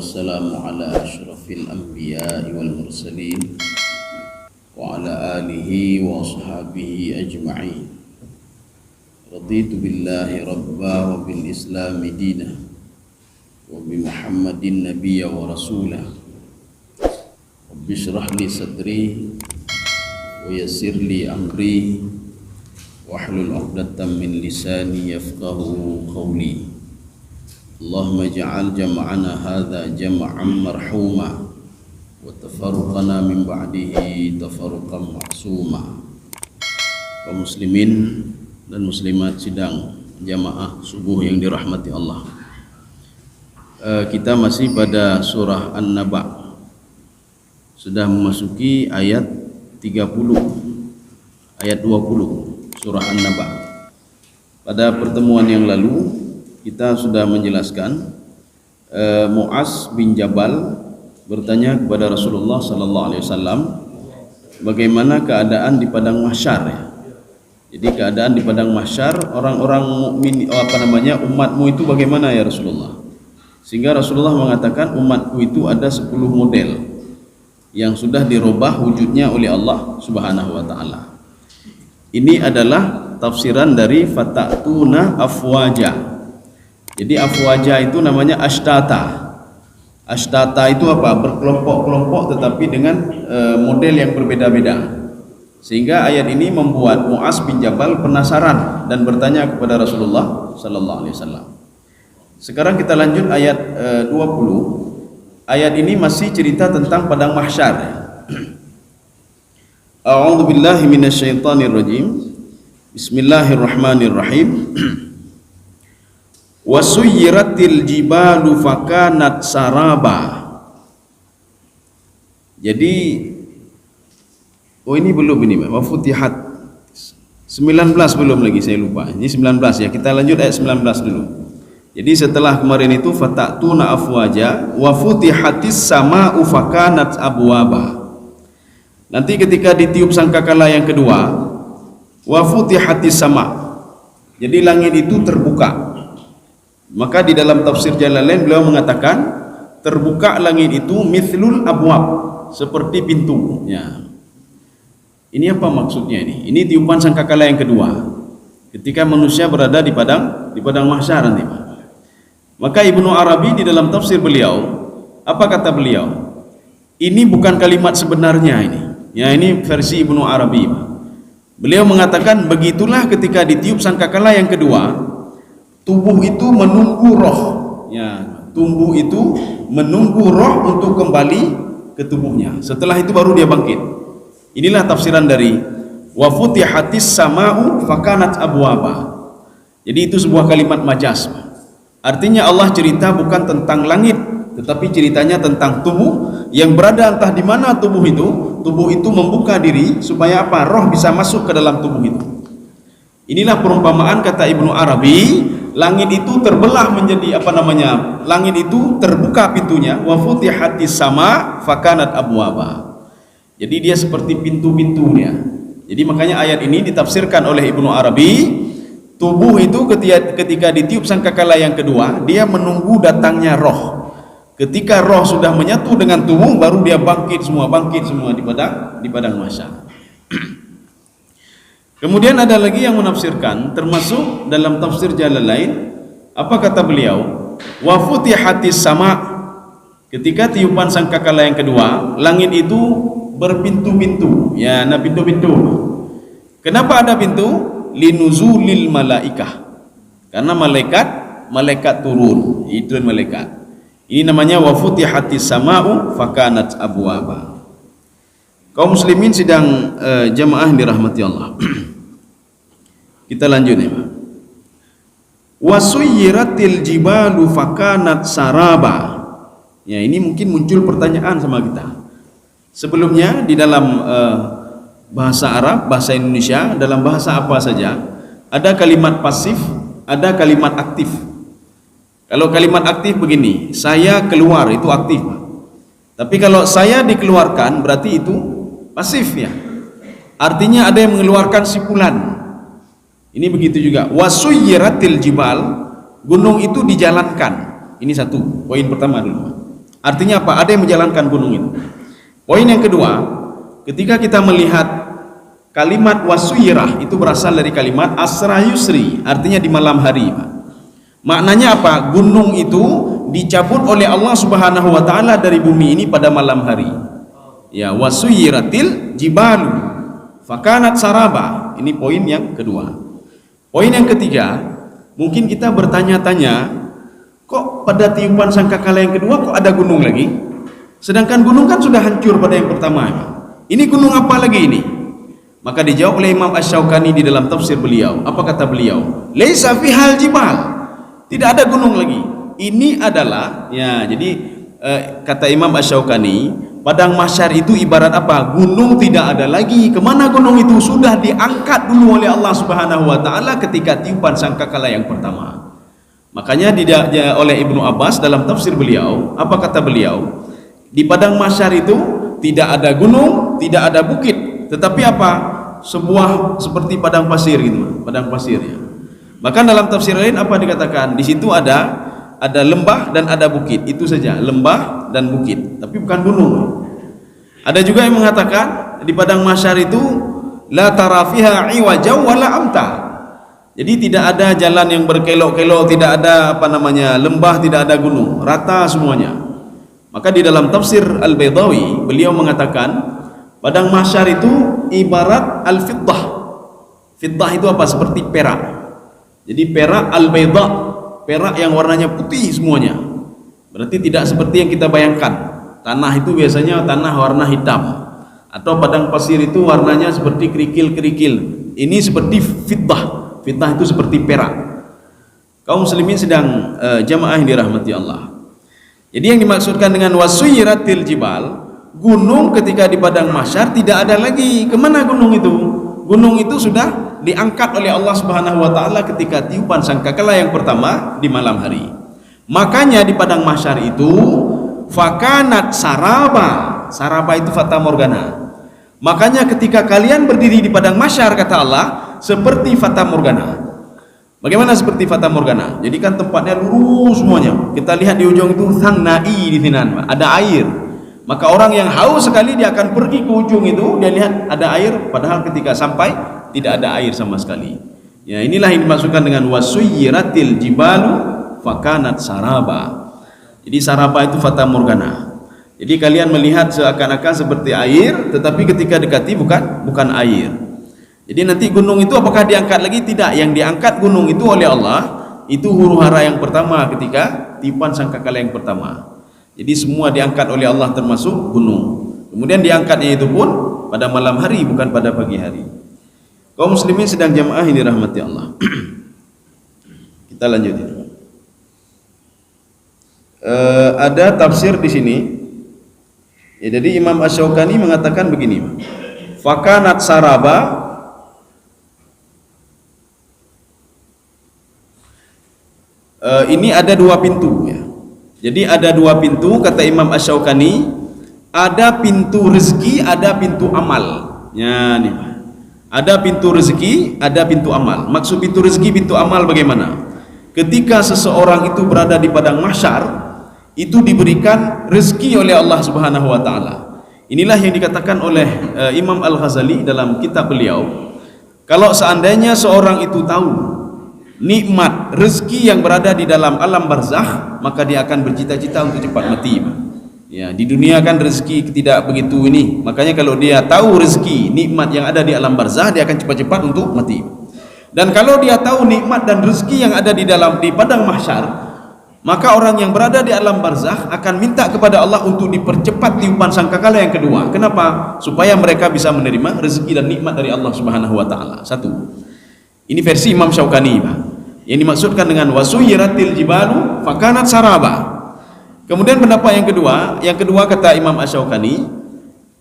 والسلام على أشرف الأنبياء والمرسلين وعلى آله وأصحابه أجمعين. رضيت بالله ربا وبالإسلام دينا وبمحمد نبيا ورسولا. رب اشرح لي صدري ويسر لي أمري واحلل عقدة من لساني يفقه قولي. اللهم اجعل جمعنا هذا جمعا مرحوما وتفرقنا من بعده تفرقا معصوما. Kaum muslimin dan muslimat sidang jamaah subuh yang dirahmati Allah. Kita masih pada surah An-Naba. Sudah memasuki ayat 30, ayat 20 surah An-Naba. Pada pertemuan yang lalu kita sudah menjelaskan Mu'az bin Jabal bertanya kepada Rasulullah sallallahu alaihi wasallam bagaimana keadaan di padang mahsyar ya. Jadi keadaan di padang mahsyar orang-orang mukmin umatmu itu bagaimana ya Rasulullah? Sehingga Rasulullah mengatakan umatku itu ada 10 model yang sudah dirubah wujudnya oleh Allah Subhanahu wa taala. Ini adalah tafsiran dari fatatuna afwaja. Jadi afwaja itu namanya ashtata. Ashtata itu apa? Berkelompok-kelompok tetapi dengan model yang berbeda-beda. Sehingga ayat ini membuat Mu'az bin Jabal penasaran dan bertanya kepada Rasulullah sallallahu alaihi wasallam. Sekarang kita lanjut ayat 20. Ayat ini masih cerita tentang padang mahsyar. A'udzu billahi minasyaitonir rajim. Bismillahirrahmanirrahim. Wasuyiratil jibalu fakanat saraba. Jadi ini belum ini Wafutihat 19 belum lagi, saya lupa. Ini 19 ya. Kita lanjut ayat 19 dulu. Jadi setelah kemarin itu fatatuna afwaja wa futihatis sama'u fakanat abwaba. Nanti ketika ditiup sangkakala yang kedua wa futihatis sama'. Jadi langit itu terbuka. Maka di dalam tafsir Jalalain beliau mengatakan terbuka langit itu mithlul abwab, seperti pintu ya. Ini apa maksudnya ini? Ini tiupan sangkakala yang kedua ketika manusia berada di padang mahsyar nanti. Maka Ibnu Arabi di dalam tafsir beliau, apa kata beliau? Ini bukan kalimat sebenarnya ini. Ya, ini versi Ibnu Arabi. Beliau mengatakan begitulah ketika ditiup sangkakala yang kedua, tubuh itu menunggu roh. Ya, tubuh itu menunggu roh untuk kembali ke tubuhnya. Setelah itu baru dia bangkit. Inilah tafsiran dari wa futihatis sama'u fakanat abwaba. Jadi itu sebuah kalimat majaz. Artinya Allah cerita bukan tentang langit, tetapi ceritanya tentang tubuh yang berada entah di mana tubuh itu membuka diri supaya apa? Roh bisa masuk ke dalam tubuh itu. Inilah perumpamaan kata Ibnu Arabi, langit itu terbelah menjadi langit itu terbuka pintunya, wa futihatis sama fakanat abwaba. Jadi dia seperti pintu-pintunya. Jadi makanya ayat ini ditafsirkan oleh Ibnu Arabi, tubuh itu ketika ditiup sangkakala yang kedua, dia menunggu datangnya roh. Ketika roh sudah menyatu dengan tubuh, baru dia bangkit semua di padang mahsyar. Kemudian ada lagi yang menafsirkan, termasuk dalam tafsir Jalalain, apa kata beliau? Wa futihatis sama'. Ketika tiupan sangkakala yang kedua, langit itu berpintu-pintu. Ya, nah pintu-pintu. Kenapa ada pintu? Linuzulil malaikah. Karena malaikat turun. Itu malaikat. Ini namanya wa futihatis sama'u fakanat abwaba. Kaum muslimin sidang jamaah yang dirahmati Allah. Kita lanjut ya. Wasuyiratil jibalu fakanat saraba. Ya, ini mungkin muncul pertanyaan sama kita. Sebelumnya di dalam bahasa Arab, bahasa Indonesia, dalam bahasa apa saja ada kalimat pasif, ada kalimat aktif. Kalau kalimat aktif begini, saya keluar, itu aktif. Tapi kalau saya dikeluarkan berarti itu pasif ya. Artinya ada yang mengeluarkan sipulan. Ini begitu juga. Wasuyiratil jibal, gunung itu dijalankan. Ini satu poin pertama dulu. Artinya apa? Ada yang menjalankan gunung itu. Poin yang kedua, ketika kita melihat kalimat wasuyirah, itu berasal dari kalimat asra yusri, artinya di malam hari. Maknanya apa? Gunung itu dicabut oleh Allah Subhanahu wa taala dari bumi ini pada malam hari. Ya, wasuyiratil jibalu fakanat saraba. Ini poin yang kedua. Poin yang ketiga, mungkin kita bertanya-tanya, kok pada tiupan sangkakala yang kedua kok ada gunung lagi? Sedangkan gunung kan sudah hancur pada yang pertama. Ini gunung apa lagi ini? Maka dijawab oleh Imam Asy-Syaukani di dalam tafsir beliau. Apa kata beliau? Laisa fihal jibal. Tidak ada gunung lagi. Ini adalah, ya, jadi kata Imam Asy-Syaukani, padang mahsyar itu ibarat apa? Gunung tidak ada lagi. Kemana gunung itu? Sudah diangkat dulu oleh Allah Subhanahu wa taala ketika tiupan sangkakala yang pertama. Makanya oleh Ibnu Abbas dalam tafsir beliau, apa kata beliau? Di padang mahsyar itu tidak ada gunung, tidak ada bukit, tetapi apa? Sebuah seperti padang pasir gitu, padang pasir ya. Bahkan dalam tafsir lain apa dikatakan? Di situ ada lembah dan ada bukit, itu saja, lembah dan bukit, tapi bukan gunung. Ada juga yang mengatakan di padang mahsyar itu la tara fiha iwaja wala amta. Jadi tidak ada jalan yang berkelok-kelok, tidak ada lembah, tidak ada gunung, rata semuanya. Maka di dalam tafsir Al-Baydawi beliau mengatakan padang mahsyar itu ibarat al-fiddah. Fiddah itu apa? Seperti perak. Jadi perak al-bayda, perak yang warnanya putih semuanya. Berarti tidak seperti yang kita bayangkan. Tanah itu biasanya tanah warna hitam, atau padang pasir itu warnanya seperti kerikil-kerikil. Ini seperti fiddah. Fitnah itu seperti perak. Kaum muslimin sedang jamaah yang dirahmati Allah. Jadi yang dimaksudkan dengan wasuyiratil jibal, gunung ketika di padang mahsyar tidak ada lagi. Kemana gunung itu? Gunung itu sudah diangkat oleh Allah Subhanahu wa taala ketika tiupan sangkakala yang pertama di malam hari. Makanya di padang mahsyar itu fakanat saraba. Saraba itu fata morgana. Makanya ketika kalian berdiri di padang mahsyar, kata Allah, seperti fata morgana. Bagaimana seperti fata morgana? Jadi kan tempatnya lurus semuanya. Kita lihat di ujung itu sangnai di sini, ada air. Maka orang yang haus sekali dia akan pergi ke ujung itu, dia lihat ada air, padahal ketika sampai tidak ada air sama sekali. Ya, inilah yang dimaksudkan dengan wasuyiratil jibalu fakanat saraba. Jadi saraba itu fata morgana. Jadi kalian melihat seakan-akan seperti air, tetapi ketika dekati bukan air. Jadi nanti gunung itu apakah diangkat lagi? Tidak. Yang diangkat gunung itu oleh Allah itu huru hara yang pertama ketika tiupan sangkakala yang pertama. Jadi semua diangkat oleh Allah termasuk gunung. Kemudian diangkatnya itu pun pada malam hari, bukan pada pagi hari. Kaum muslimin sedang jamaah ini rahmati Allah. Kita lanjutin. Ada tafsir di sini. Ya, jadi Imam Asy-Syaukani mengatakan begini. Fakanat saraba. Ini ada dua pintu ya. Jadi ada dua pintu kata Imam Asy-Syaukani, ada pintu rezeki, ada pintu amal. Ya nih. Ada pintu rezeki, ada pintu amal. Maksud pintu rezeki, pintu amal bagaimana? Ketika seseorang itu berada di padang mahsyar, itu diberikan rezeki oleh Allah Subhanahu wa taala. Inilah yang dikatakan oleh Imam Al-Ghazali dalam kitab beliau. Kalau seandainya seorang itu tahu nikmat rezeki yang berada di dalam alam barzakh, maka dia akan bercita-cita untuk cepat mati. Ya, di dunia kan rezeki tidak begitu ini. Makanya kalau dia tahu rezeki, nikmat yang ada di alam barzakh, dia akan cepat-cepat untuk mati. Dan kalau dia tahu nikmat dan rezeki yang ada di padang mahsyar, maka orang yang berada di alam barzakh akan minta kepada Allah untuk dipercepat tiupan sangkakala yang kedua. Kenapa? Supaya mereka bisa menerima rezeki dan nikmat dari Allah Subhanahu wa taala. Satu. Ini versi Imam Syaukani, Pak. Yang dimaksudkan dengan wasuyiratil jibalu fakanat saraba. Kemudian pendapat yang kedua kata Imam Asy-Syaukani,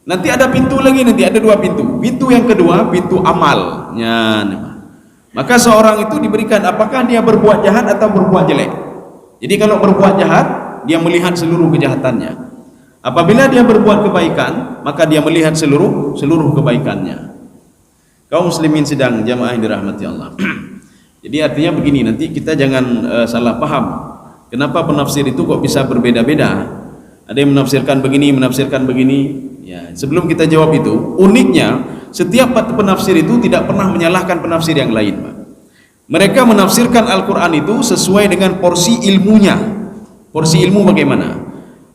nanti ada pintu lagi, nanti ada dua pintu. Pintu yang kedua, pintu amal. Ya, maka seorang itu diberikan apakah dia berbuat jahat atau berbuat jelek. Jadi kalau berbuat jahat, dia melihat seluruh kejahatannya. Apabila dia berbuat kebaikan, maka dia melihat seluruh kebaikannya. Kaum muslimin sedang jamaah yang dirahmati Allah. Jadi artinya begini, nanti kita jangan salah paham. Kenapa penafsir itu kok bisa berbeda-beda? Ada yang menafsirkan begini. Ya, sebelum kita jawab itu, uniknya setiap penafsir itu tidak pernah menyalahkan penafsir yang lain, Pak. Mereka menafsirkan Al-Quran itu sesuai dengan porsi ilmunya. Porsi ilmu bagaimana?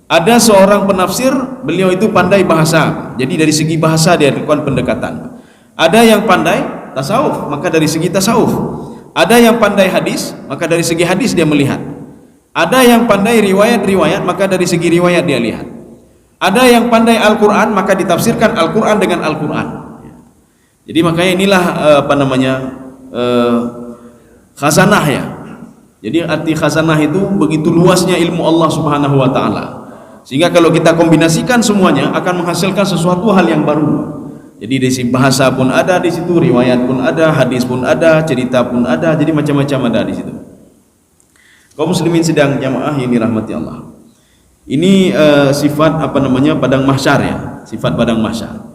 Ada seorang penafsir, beliau itu pandai bahasa, jadi dari segi bahasa dia lakukan pendekatan. Ada yang pandai tasawuf, maka dari segi tasawuf. Ada yang pandai hadis, maka dari segi hadis dia melihat. Ada yang pandai riwayat-riwayat, maka dari segi riwayat dia lihat. Ada yang pandai Al-Quran, maka ditafsirkan Al-Quran dengan Al-Quran. Jadi makanya inilah khazanah ya. Jadi arti khazanah itu begitu luasnya ilmu Allah Subhanahu wa taala. Sehingga kalau kita kombinasikan semuanya akan menghasilkan sesuatu hal yang baru. Jadi di sisi bahasa pun ada di situ, riwayat pun ada, hadis pun ada, cerita pun ada, jadi macam-macam ada di situ. Kaum muslimin sidang jamaah yang dirahmati Allah. Ini sifat padang mahsyar ya, sifat padang mahsyar.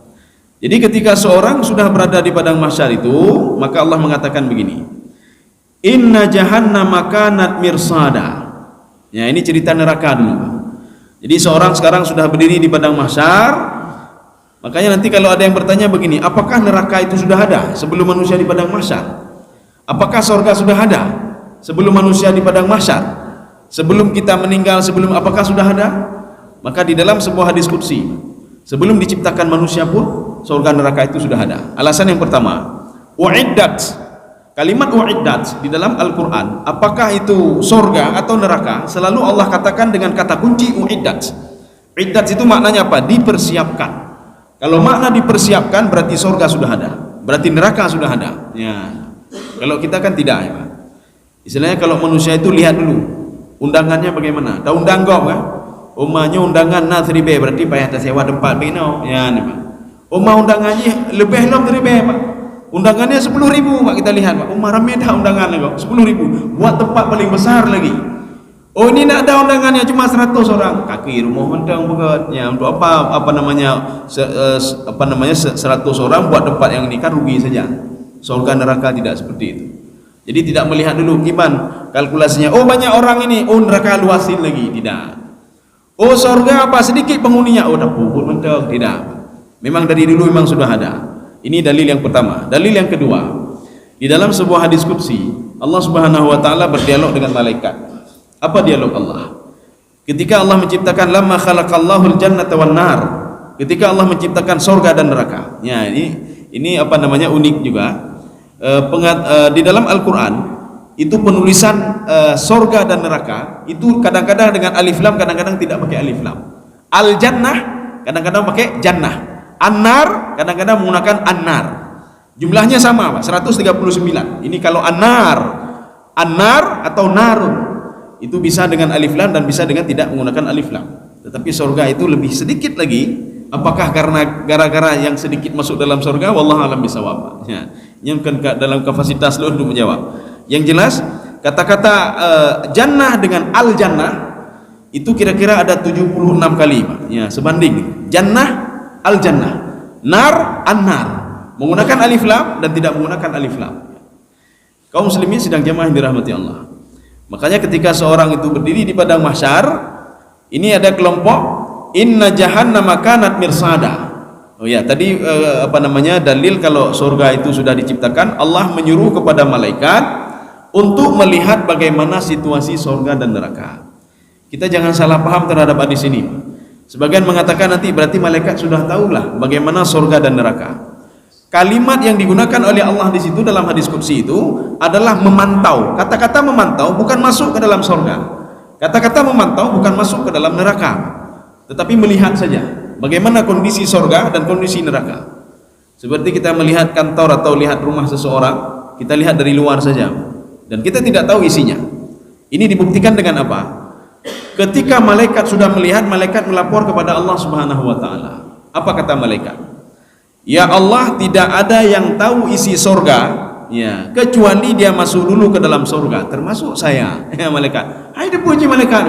Jadi ketika seorang sudah berada di padang mahsyar itu, maka Allah mengatakan begini. Inna jahannama kanat mirsada. Ya, ini cerita neraka dulu. Jadi seorang sekarang sudah berdiri di padang mahsyar. Makanya nanti kalau ada yang bertanya begini, apakah neraka itu sudah ada sebelum manusia di padang mahsyar? Apakah surga sudah ada sebelum manusia di padang mahsyar? Sebelum kita meninggal, apakah sudah ada? Maka di dalam sebuah hadis qudsi, sebelum diciptakan manusia pun surga neraka itu sudah ada. Alasan yang pertama, uiddat. Kalimat uiddat di dalam Al-Quran, apakah itu surga atau neraka, selalu Allah katakan dengan kata kunci uiddat. Uiddat itu maknanya apa? Dipersiapkan. Kalau makna dipersiapkan berarti surga sudah ada, berarti neraka sudah ada ya. Kalau kita kan tidak ya, Pak. Istilahnya kalau manusia itu lihat dulu undangannya bagaimana. Tahu undang kau kan? Umahnya undangan na 3B, berarti payah tersewa tempat begini ya, Pak. Umah undangannya lebih lom 3B, Pak. Undangannya 10.000, Pak, kita lihat, Pak. Umar ramai dah undangannya kok, 10.000. Buat tempat paling besar lagi. Oh, ini nak ada undangannya cuma 100 orang. Kaki rumah mentang begat. Ya, untuk apa 100 orang buat tempat yang ini kan rugi saja. Surga neraka tidak seperti itu. Jadi tidak melihat dulu gimana kalkulasinya. Oh, banyak orang ini, oh neraka luasin lagi, tidak. Oh, surga apa sedikit penghuninya. Oh, dah puput mentang, tidak. Memang dari dulu memang sudah ada. Ini dalil yang pertama. Dalil yang kedua, di dalam sebuah hadis qudsi, Allah Subhanahu wa taala berdialog dengan malaikat. Apa dialog Allah? Ketika Allah menciptakan lamma khalaqallahu al-jannata wan nar. Ketika Allah menciptakan surga dan neraka. Ya, ini unik juga. Di dalam Al-Qur'an itu penulisan surga dan neraka itu kadang-kadang dengan alif lam, kadang-kadang tidak pakai alif lam. Al-jannah kadang-kadang pakai jannah. An-nar kadang-kadang menggunakan an-nar. Jumlahnya sama, Pak, 139. Ini kalau an-nar atau narun itu bisa dengan alif lam dan bisa dengan tidak menggunakan alif lam. Tetapi surga itu lebih sedikit lagi. Apakah karena gara-gara yang sedikit masuk dalam surga? Wallahu a'lam bishawab. Ya, ini bukan dalam kapasitas lo untuk menjawab. Yang jelas kata-kata jannah dengan al-jannah itu kira-kira ada 76 kali, Pak. Ya, sebanding jannah al-jannah, nar an-nar, menggunakan alif lam dan tidak menggunakan alif lam. Kaum muslimin sidang jamaah yang dirahmati Allah. Makanya ketika seorang itu berdiri di padang mahsyar, ini ada kelompok inna jahannama kanat mirsada. Oh ya, tadi dalil kalau surga itu sudah diciptakan, Allah menyuruh kepada malaikat untuk melihat bagaimana situasi surga dan neraka. Kita jangan salah paham terhadap hadis ini. Sebagian mengatakan nanti berarti malaikat sudah tahulah bagaimana surga dan neraka. Kalimat yang digunakan oleh Allah di situ dalam hadis qudsi itu adalah memantau. Kata-kata memantau bukan masuk ke dalam surga. Kata-kata memantau bukan masuk ke dalam neraka. Tetapi melihat saja bagaimana kondisi surga dan kondisi neraka. Seperti kita melihat kantor atau lihat rumah seseorang, kita lihat dari luar saja dan kita tidak tahu isinya. Ini dibuktikan dengan apa? Ketika malaikat sudah melihat, malaikat melapor kepada Allah Subhanahu wa taala. Apa kata malaikat? Ya Allah, tidak ada yang tahu isi surga ya kecuali dia masuk dulu ke dalam surga, termasuk saya. Ya malaikat. Hai, dipuji malaikat.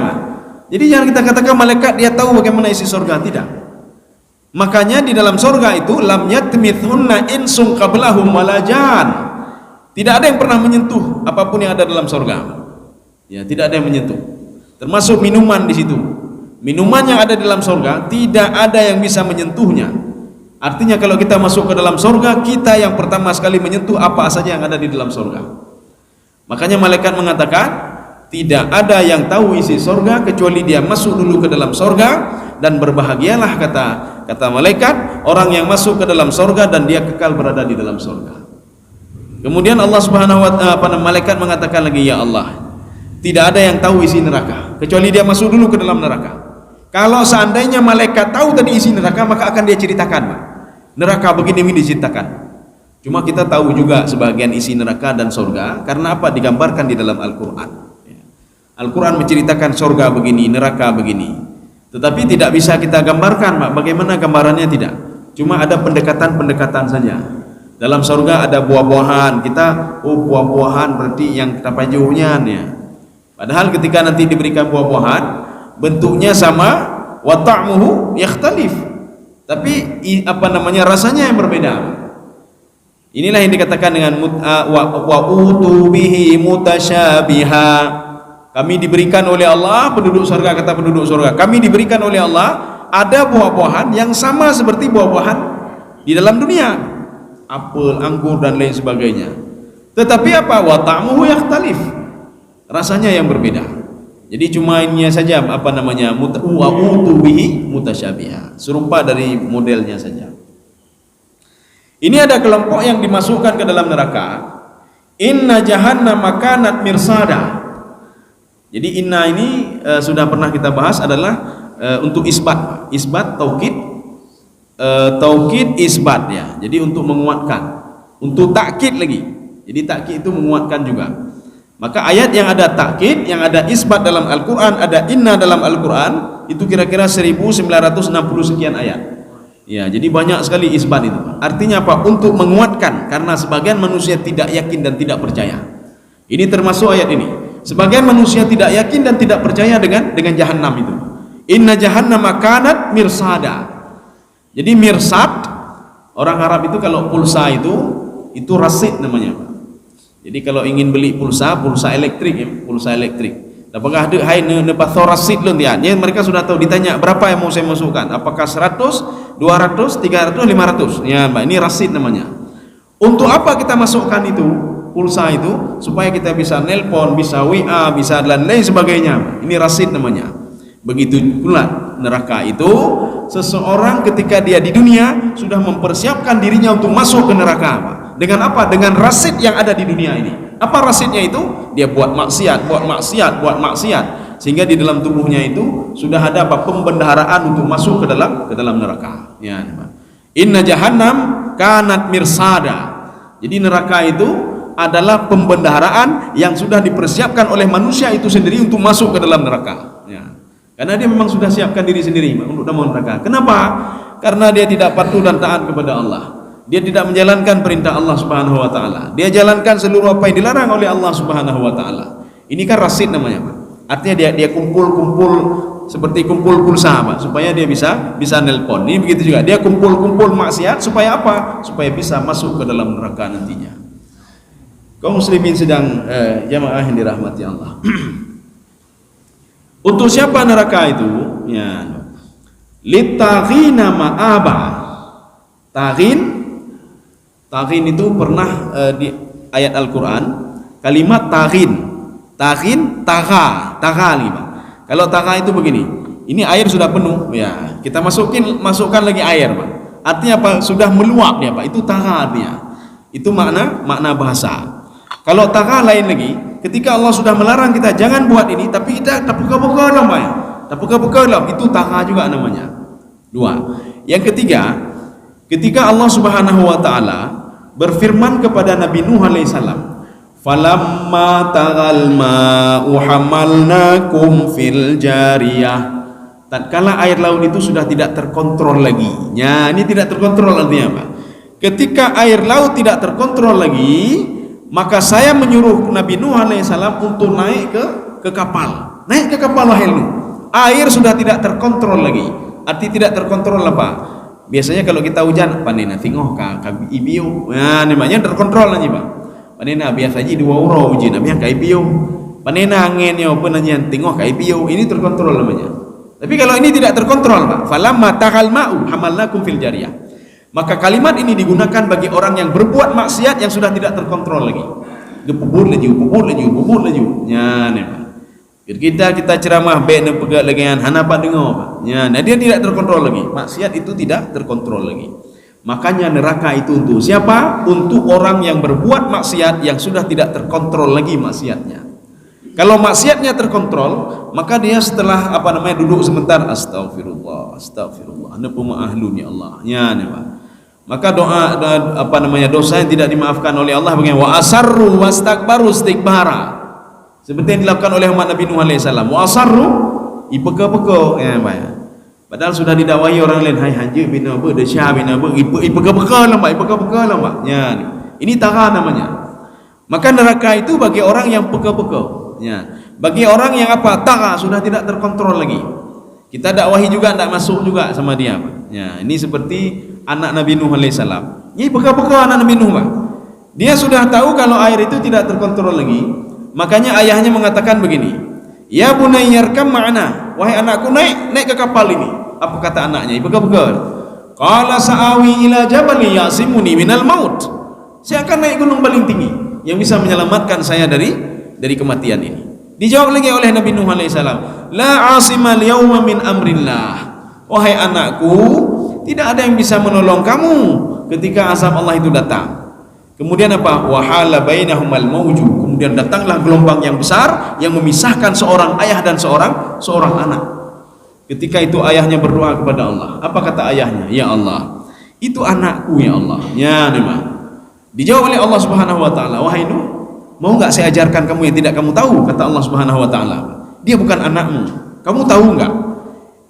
Jadi jangan kita katakan malaikat dia tahu bagaimana isi surga, tidak. Makanya di dalam surga itu lam yatmithunna insun qablahum walajan. Tidak ada yang pernah menyentuh apapun yang ada dalam surga. Ya, tidak ada yang menyentuh. Termasuk minuman di situ. Minuman yang ada di dalam surga tidak ada yang bisa menyentuhnya. Artinya kalau kita masuk ke dalam surga, kita yang pertama sekali menyentuh apa saja yang ada di dalam surga. Makanya malaikat mengatakan, tidak ada yang tahu isi surga kecuali dia masuk dulu ke dalam surga, dan berbahagialah kata malaikat orang yang masuk ke dalam surga dan dia kekal berada di dalam surga. Kemudian Allah Subhanahu wa taala, malaikat mengatakan lagi, ya Allah, tidak ada yang tahu isi neraka kecuali dia masuk dulu ke dalam neraka. Kalau seandainya malaikat tahu tadi isi neraka, maka akan dia ceritakan, Pak, neraka begini diceritakan. Cuma kita tahu juga sebagian isi neraka dan surga karena apa? Digambarkan di dalam Al-Quran. Al-Quran menceritakan surga begini, neraka begini, tetapi tidak bisa kita gambarkan, Pak. Bagaimana gambarannya? Tidak, cuma ada pendekatan-pendekatan saja. Dalam surga ada buah-buahan, kita buah-buahan berarti yang tapajuhnya ya. Padahal ketika nanti diberikan buah-buahan bentuknya sama, wa ta'muhu yakhtalif, tapi rasanya yang berbeda. Inilah yang dikatakan dengan wa utu bihi mutasyabiha. Kami diberikan oleh Allah, penduduk surga, kata penduduk surga, kami diberikan oleh Allah ada buah-buahan yang sama seperti buah-buahan di dalam dunia, apel, anggur dan lain sebagainya. Tetapi apa? Wa ta'muhu yakhtalif, rasanya yang berbeda. Jadi cuma ini saja wa utu bihi mutasyabiha, serupa dari modelnya saja. Ini ada kelompok yang dimasukkan ke dalam neraka. Inna jahannama kanat mirsada. Jadi inna ini sudah pernah kita bahas, adalah untuk isbat, taukid, isbat ya. Jadi untuk menguatkan, untuk takkid lagi. Jadi takkid itu menguatkan juga. Maka ayat yang ada takkid, yang ada isbat dalam Al-Quran, ada inna dalam Al-Quran, itu kira-kira 1960 sekian ayat. Ya, jadi banyak sekali isbat itu. Artinya apa? Untuk menguatkan, karena sebagian manusia tidak yakin dan tidak percaya. Ini termasuk ayat ini. Sebagian manusia tidak yakin dan tidak percaya dengan jahannam itu. Inna jahannama kanat mirsada. Jadi mirsad, orang Arab itu kalau pulsa itu rasid namanya. Jadi kalau ingin beli pulsa elektrik ya, pulsa elektrik. Apakah ada hai nepathor rasid lun dia? Mereka sudah tahu, ditanya berapa yang mau saya masukkan? Apakah 100, 200, 300, 500? Ya, Mbak, ini rasid namanya. Untuk apa kita masukkan itu? Pulsa itu supaya kita bisa nelpon, bisa WA, bisa dan lain sebagainya. Ini rasid namanya. Begitu pula neraka itu, seseorang ketika dia di dunia sudah mempersiapkan dirinya untuk masuk ke neraka, Pak. Dengan apa? Dengan rasid yang ada di dunia ini. Apa rasidnya itu? Dia buat maksiat, sehingga di dalam tubuhnya itu sudah ada apa? Pembendaharaan untuk masuk ke dalam neraka. Ya, Pak. Inna jahannam kanat mirsada. Jadi neraka itu adalah pembendaharaan yang sudah dipersiapkan oleh manusia itu sendiri untuk masuk ke dalam neraka ya. Karena dia memang sudah siapkan diri sendiri untuk dalam neraka. Kenapa? Karena dia tidak patuh dan taat kepada Allah. Dia tidak menjalankan perintah Allah Subhanahu wa taala. Dia jalankan seluruh apa yang dilarang oleh Allah Subhanahu wa taala. Ini kan rasid namanya, Pak. Artinya dia kumpul seperti kumpul pulsa, Pak, supaya dia bisa nelpon. Ini begitu juga. Dia kumpul maksiat supaya apa? Supaya bisa masuk ke dalam neraka nantinya. Kaum muslimin sedang jamaah yang dirahmati Allah. Untuk siapa neraka itu? Ya, litaghina ma'aba. Taghin itu pernah di ayat Al-Quran kalimat taghin taga lagi, Pak. Kalau taga itu begini, ini air sudah penuh ya, kita masukkan lagi air, Pak. Artinya apa? Sudah meluap dia, Pak. Itu taga artinya. Itu makna bahasa. Kalau taga lain lagi, ketika Allah sudah melarang kita jangan buat ini, tapi kita terbuka-buka dalam, itu taga juga namanya. Dua. Yang ketiga, ketika Allah Subhanahu wa taala berfirman kepada Nabi Nuh alaihissalam, falamma taghal ma'u hamalnakum fil jariyah. Tatkala air laut itu sudah tidak terkontrol lagi. Ya, ini tidak terkontrol artinya apa? Ketika air laut tidak terkontrol lagi, maka saya menyuruh Nabi Nuh alaihissalam untuk naik ke kapal. Naik ke kapal, wahai Nuh. Air sudah tidak terkontrol lagi. Arti tidak terkontrol apa? Biasanya kalau kita hujan, panena tengok ka ibio. Nah, namanya terkontrol aja, Pak. Panena biasa aja 2 euro ujian, biar ka ibio. Panena angin yo penanyan tengok ka ibio. Ini terkontrol namanya. Tapi kalau ini tidak terkontrol, Pak, falamma taghal ma'u hamalnakum fil jariyah. Maka kalimat ini digunakan bagi orang yang berbuat maksiat yang sudah tidak terkontrol lagi. Puput laju. Ya, nih, Pak. Kita ceramah baik dan pegat lagi kan hana pak dengar, Pak. Ya, nah dia tidak terkontrol lagi. Maksiat itu tidak terkontrol lagi. Makanya neraka itu untuk siapa? Untuk orang yang berbuat maksiat yang sudah tidak terkontrol lagi maksiatnya. Kalau maksiatnya terkontrol, maka dia setelah duduk sebentar, astagfirullah, anda pemahlun ya Allah. Ya, nih, Pak. Maka doa dosa yang tidak dimaafkan oleh Allah bagaimana? Wa asarru wastakbaru istikbara. Seperti yang dilakukan oleh umat Nabi Nuh alaihi salam. Wa asarru ipeka-peka, ya, Pak. Padahal sudah didakwahi orang lain, hai hanje bin apa, desya bin apa, ipeka-peka lah, Pak. Ya, ini tara namanya. Maka neraka itu bagi orang yang peka-peka. Ya, bagi orang yang tara sudah tidak terkontrol lagi. Kita dakwahi juga tidak masuk juga sama dia, Pak. Ya, ini seperti anak Nabi Nuh alaihissalam. Ini peka-peka anak Nabi Nuh, Pak. Dia sudah tahu kalau air itu tidak terkontrol lagi. Makanya ayahnya mengatakan begini, ya bunayyarkam ma'ana, wahai anakku naik ke kapal ini. Apa kata anaknya? Peka-peka. Qala sa'awi ila jabali yasimuni minal maut. Saya akan naik gunung paling tinggi yang bisa menyelamatkan saya dari kematian ini. Dijawab lagi oleh Nabi Nuh alaihissalam, la asimal yawma min amrillah. Wahai anakku, tidak ada yang bisa menolong kamu ketika azab Allah itu datang. Kemudian apa? Wahala bainahumal mawju. Kemudian datanglah gelombang yang besar yang memisahkan seorang ayah dan seorang anak. Ketika itu ayahnya berdoa kepada Allah. Apa kata ayahnya? Ya Allah, itu anakku ya Allah. Ya, memang. Dijawab oleh Allah Subhanahu wa taala, wahai Nuh, mau enggak saya ajarkan kamu yang tidak kamu tahu? Kata Allah Subhanahu wa taala. Dia bukan anakmu. Kamu tahu enggak?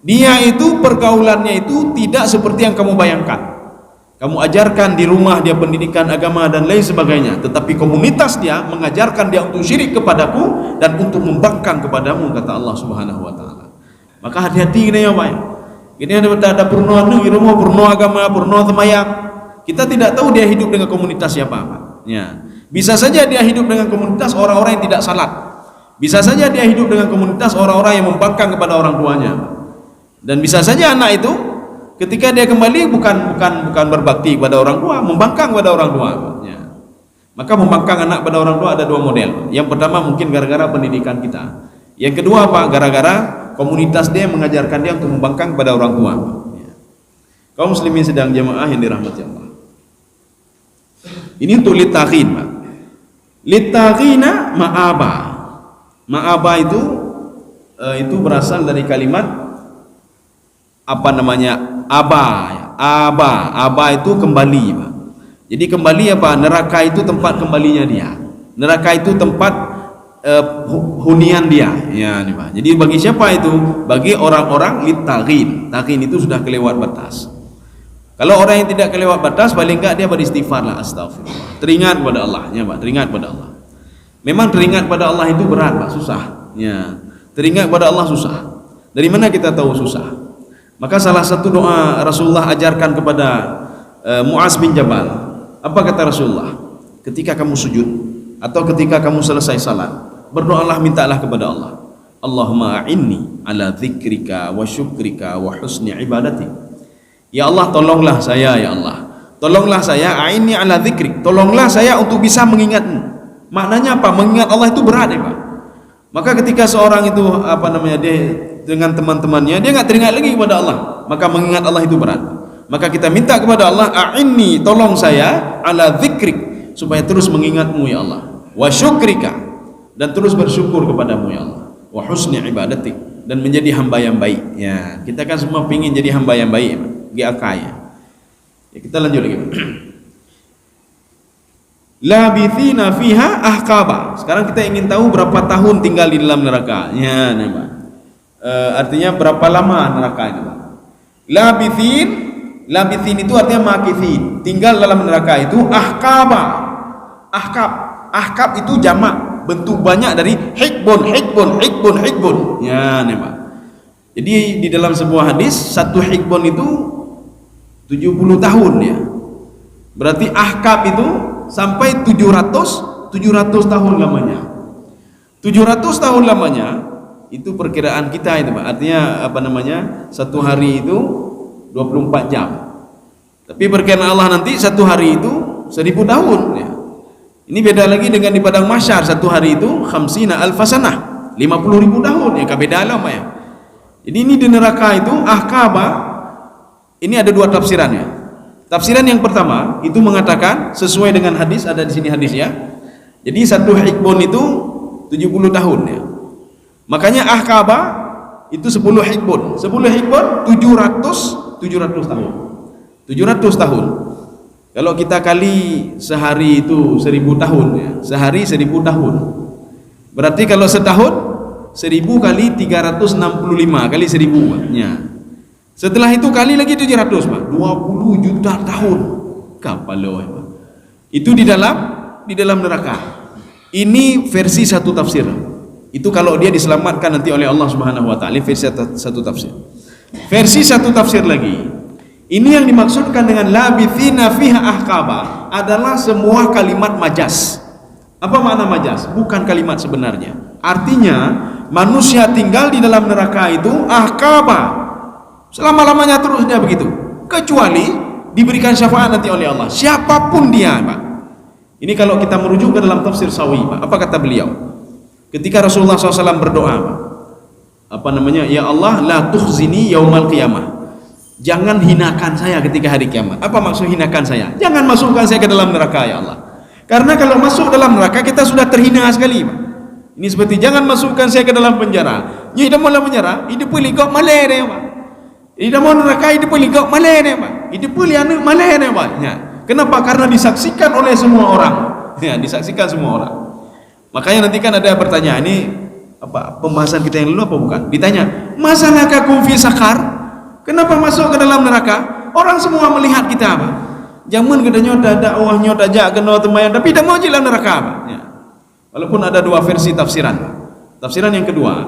Dia itu pergaulannya itu tidak seperti yang kamu bayangkan. Kamu ajarkan di rumah dia pendidikan agama dan lain sebagainya, tetapi komunitas dia mengajarkan dia untuk syirik kepadaku dan untuk membangkang kepadamu, kata Allah Subhanahu wa taala. Maka hati-hati gini ya, Pak. Gini ada purno anu di rumah, purno agama, purno semayang. Kita tidak tahu dia hidup dengan komunitas siapa, Pak. Ya. Bisa saja dia hidup dengan komunitas orang-orang yang tidak salat. Bisa saja dia hidup dengan komunitas orang-orang yang membangkang kepada orang tuanya. Dan bisa saja anak itu ketika dia kembali bukan berbakti kepada orang tua, membangkang kepada orang tua. Ya. Maka membangkang anak pada orang tua ada dua model. Yang pertama mungkin gara-gara pendidikan kita. Yang kedua apa? Gara-gara komunitas dia mengajarkan dia untuk membangkang kepada orang tua. Ya. Kaum muslimin sedang jamaah yang dirahmati Allah. Ini untuk litaghin, Pak. Litaghina ma'aba. Ma'aba itu berasal dari kalimat aba itu kembali, Pak. Jadi kembali apa? Neraka itu tempat kembalinya dia. Neraka itu tempat hunian dia. Ya, nih, Pak. Jadi bagi siapa itu? Bagi orang-orang litaghin. Taghin itu sudah kelewat batas. Kalau orang yang tidak kelewat batas, paling enggak dia beristighfar lah, astagfirullah. Teringat kepada Allah, ya, Pak. Teringat kepada Allah. Memang teringat pada Allah itu berat, Pak, susah. Ya. Teringat kepada Allah susah. Dari mana kita tahu susah? Maka salah satu doa Rasulullah ajarkan kepada Mu'az bin Jabal. Apa kata Rasulullah? Ketika kamu sujud atau ketika kamu selesai salat, berdoalah, mintalah kepada Allah. Allahumma a'inni ala dzikrika wa syukrika wa husni ibadati. Ya Allah, tolonglah saya, ya Allah. Tolonglah saya, a'inni ala dzikrik. Tolonglah saya untuk bisa mengingatmu. Maknanya apa? Mengingat Allah itu berat, ya, Pak. Maka ketika seorang itu dia dengan teman-temannya, dia enggak teringat lagi kepada Allah, maka mengingat Allah itu berat. Maka kita minta kepada Allah, a'inni, tolong saya, ala dzikrik, supaya terus mengingatmu ya Allah, wa syukrika, dan terus bersyukur kepadamu ya Allah, wa husni ibadatik, dan menjadi hamba yang baik. Ya, kita kan semua ingin jadi hamba yang baik, GAK ya. Ya, kita lanjut lagi. Labithina fiha ahqaba. Sekarang kita ingin tahu berapa tahun tinggal di dalam neraka. Ya, nih, Pak. Artinya berapa lama neraka itu, Pak. Labithin itu artinya makithin, tinggal dalam neraka itu ahqaba. Ahqab itu jamak, bentuk banyak dari hikbun. Ya, nih, Pak. Jadi di dalam sebuah hadis, satu hikbun itu 70 tahun ya. Berarti ahqab itu sampai 700 tahun lamanya. 700 tahun lamanya Itu perkiraan kita itu Pak. Artinya apa namanya? Satu hari itu 24 jam. Tapi perkiraan Allah nanti satu hari itu 1000 tahun ya. Ini beda lagi dengan di padang mahsyar, satu hari itu khamsina alfasanah, 50.000 tahun ya, beda lah Pak ya. Jadi ini di neraka itu ahqaba, ini ada dua tafsirannya. Tafsiran yang pertama itu mengatakan sesuai dengan hadis, ada di sini hadisnya. Jadi satu hikbun itu 70 tahun ya. Makanya ahqaba itu 10 hikbun. 10 hikbun 700 tahun. 700 tahun. Kalau kita kali sehari itu 1000 tahun ya. Sehari 1000 tahun. Berarti kalau setahun 1000 kali 365 kali 1000 ya. Setelah itu kali lagi 700 Pak. 20 juta tahun. Kapal loh Pak. Itu di dalam neraka. Ini versi satu tafsir. Itu kalau dia diselamatkan nanti oleh Allah Subhanahu wa taala, versi satu tafsir. Versi satu tafsir lagi. Ini yang dimaksudkan dengan labithina fiha ahqaba adalah semua kalimat majaz. Apa makna majaz? Bukan kalimat sebenarnya. Artinya manusia tinggal di dalam neraka itu ahqaba, selama-lamanya terus dia begitu, kecuali diberikan syafaat nanti oleh Allah, siapapun dia Pak. Ini kalau kita merujuk ke dalam tafsir Sawi Pak. Apa kata beliau ketika Rasulullah SAW berdoa Pak? Apa namanya? Ya Allah la tukhzini yaumal qiyamah, jangan hinakan saya ketika hari kiamat. Apa maksud hinakan saya? Jangan masukkan saya ke dalam neraka ya Allah. Karena kalau masuk dalam neraka kita sudah terhina sekali Pak. Ini seperti jangan masukkan saya ke dalam penjara. Ni dah mula penjara, hidup pulih kau malai dia Pak. Ini dah mau neraka, hidup pulih kau malai dia Pak. Hidup pulih anak malai dia Pak. Ya. Kenapa? Karena disaksikan oleh semua orang. Ya, disaksikan semua orang. Makanya nanti kan ada pertanyaan, ini apa pembahasan kita yang lalu apa bukan? Ditanya, masalahkah kum fi sakar? Kenapa masuk ke dalam neraka? Orang semua melihat kita Pak. Jamun gedenya dakwah nyot aja kena temayang, tapi dah mau dalam neraka Pak. Ya. Walaupun ada dua versi tafsiran. Tafsiran yang kedua,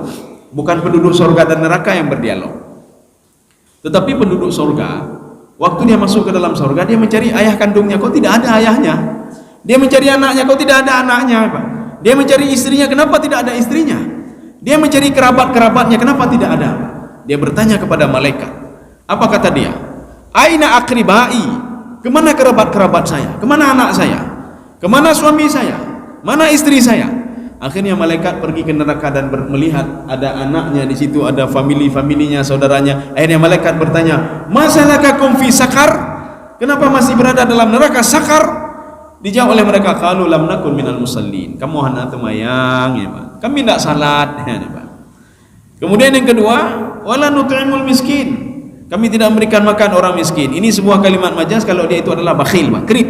bukan penduduk surga dan neraka yang berdialog. Tetapi penduduk surga, waktu dia masuk ke dalam surga, dia mencari ayah kandungnya, kok tidak ada ayahnya. Dia mencari anaknya, kok tidak ada anaknya Pak. Dia mencari istrinya, kenapa tidak ada istrinya. Dia mencari kerabat-kerabatnya, kenapa tidak ada. Dia bertanya kepada malaikat. Apa kata dia? Aina akribai? Kemana kerabat-kerabat saya? Kemana anak saya? Kemana suami saya? Mana istri saya? Akhirnya malaikat pergi ke neraka dan melihat ada anaknya di situ, ada familinya, saudaranya. Akhirnya malaikat bertanya, masalahkakum fi sakar? Kenapa masih berada dalam neraka sakar? Dijawab oleh mereka, qalu lam nakun minal musallin. Kamu hanya temayang ya Pak. Kami tidak salat ya Pak. Kemudian yang kedua, wala nut'imul miskin. Kami tidak memberikan makan orang miskin. Ini sebuah kalimat majaz kalau dia itu adalah bakhil Pak, krit.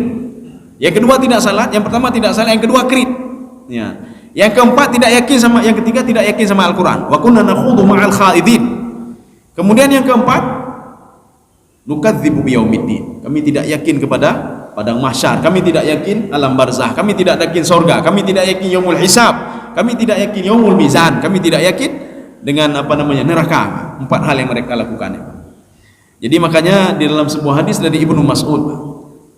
Yang kedua tidak salat, yang pertama tidak salat, yang kedua krit. Ya. Yang keempat tidak yakin sama, yang ketiga tidak yakin sama Al-Qur'an. Wa kunna nakhudu ma'al khaidin. Kemudian yang keempat, nukadzibu biyaumiddin. Kami tidak yakin kepada padang mahsyar, kami tidak yakin alam barzah, kami tidak yakin surga, kami tidak yakin yaumul hisab, kami tidak yakin yaumul mizan, kami tidak yakin dengan apa namanya neraka. Empat hal yang mereka lakukan. Jadi makanya di dalam sebuah hadis dari Ibnu Mas'ud,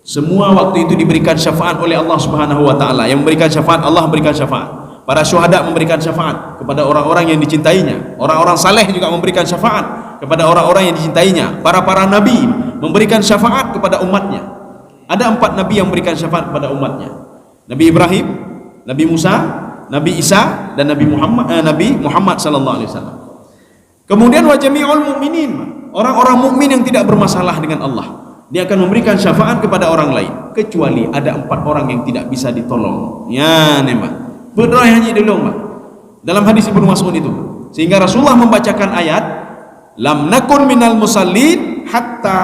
semua waktu itu diberikan syafaat oleh Allah Subhanahu wa taala. Yang memberikan syafaat, Allah memberikan syafaat. Para syuhada memberikan syafaat kepada orang-orang yang dicintainya. Orang-orang saleh juga memberikan syafaat kepada orang-orang yang dicintainya. Para nabi memberikan syafaat kepada umatnya. Ada 4 nabi yang memberikan syafaat kepada umatnya. Nabi Ibrahim, Nabi Musa, Nabi Isa, dan Nabi Muhammad sallallahu alaihi wasallam. Kemudian wa jami'ul mu'minin, orang-orang mukmin yang tidak bermasalah dengan Allah, dia akan memberikan syafaat kepada orang lain, kecuali ada 4 orang yang tidak bisa ditolong. Ya, Pak. Berdoa hanya dulu, Pak. Dalam hadis Ibnu Mas'ud itu. Sehingga Rasulullah membacakan ayat, lam nakun minal musallin hatta